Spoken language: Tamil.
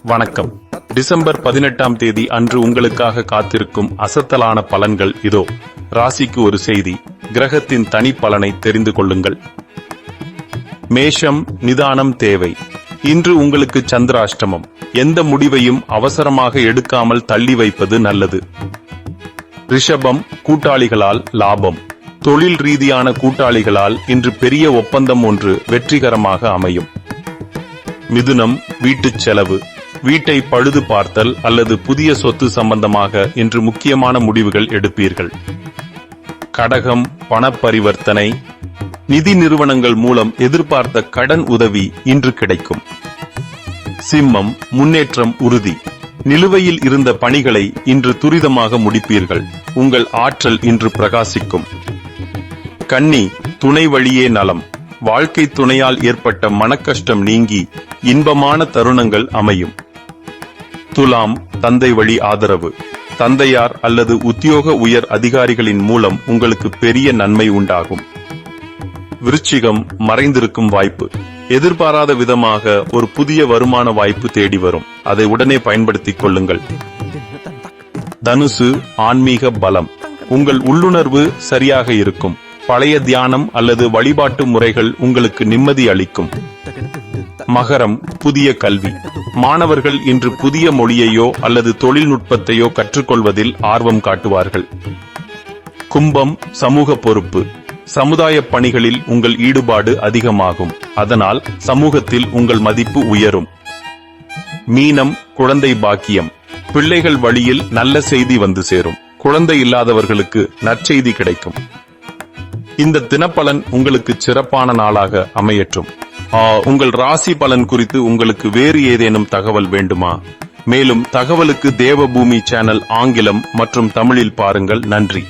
வணக்கம். டிசம்பர் 18ஆம் தேதி அன்று உங்களுக்காக காத்திருக்கும் அசத்தலான பலன்கள் இதோ. ராசிக்கு ஒரு செய்தி. கிரகத்தின் தனி பலனை தெரிந்து கொள்ளுங்கள். மேஷம், நிதானம் தேவை. இன்று உங்களுக்கு சந்திராஷ்டமம். எந்த முடிவையும் அவசரமாக எடுக்காமல் தள்ளி வைப்பது நல்லது. ரிஷபம், கூட்டாளிகளால் லாபம். தொழில் ரீதியான கூட்டாளிகளால் இன்று பெரிய ஒப்பந்தம் ஒன்று வெற்றிகரமாக அமையும். மிதுனம், வீட்டுச் செலவு. வீட்டை பழுது பார்த்தல் அல்லது புதிய சொத்து சம்பந்தமாக இன்று முக்கியமான முடிவுகள் எடுப்பீர்கள். கடகம், பணப்பரிவர்த்தனை. நிதி நிறுவனங்கள் மூலம் எதிர்பார்த்த கடன் உதவி இன்று கிடைக்கும். சிம்மம், முன்னேற்றம் உறுதி. நிலுவையில் இருந்த பணிகளை இன்று துரிதமாக முடிப்பீர்கள். உங்கள் ஆற்றல் இன்று பிரகாசிக்கும். கன்னி, துணை வழியே நலம். வாழ்க்கை துணையால் ஏற்பட்ட மனக்கஷ்டம் நீங்கி இன்பமான தருணங்கள் அமையும். துலாம், தந்தை வழி ஆதரவு. தந்தையார் அல்லது உத்தியோக உயர் அதிகாரிகளின் மூலம் உங்களுக்கு பெரிய நன்மை உண்டாகும். விருச்சிகம், மறைந்திருக்கும் வாய்ப்பு. எதிர்பாராத விதமாக ஒரு புதிய வருமான வாய்ப்பு தேடி வரும். அதை உடனே பயன்படுத்திக் கொள்ளுங்கள். தனுசு, ஆன்மீக பலம். உங்கள் உள்ளுணர்வு சரியாக இருக்கும். பழைய தியானம் அல்லது வழிபாட்டு முறைகள் உங்களுக்கு நிம்மதி அளிக்கும். மகரம், புதிய கல்வி. மாணவர்கள் இன்று புதிய மொழியையோ அல்லது தொழில்நுட்பத்தையோ கற்றுக்கொள்வதில் ஆர்வம் காட்டுவார்கள். கும்பம், சமூக பொறுப்பு. சமுதாய பணிகளில் உங்கள் ஈடுபாடு அதிகமாகும். அதனால் சமூகத்தில் உங்கள் மதிப்பு உயரும். மீனம், குழந்தை பாக்கியம். பிள்ளைகள் வழியில் நல்ல செய்தி வந்து சேரும். குழந்தை இல்லாதவர்களுக்கு நற்செய்தி கிடைக்கும். இந்த தினப்பலன் உங்களுக்கு சிறப்பான நாளாக அமையற்றும். உங்கள் ராசி பலன் குறித்து உங்களுக்கு வேறு ஏதேனும் தகவல் வேண்டுமா? மேலும் தகவலுக்கு தேவபூமி சேனல் ஆங்கிலம் மற்றும் தமிழில் பாருங்கள். நன்றி.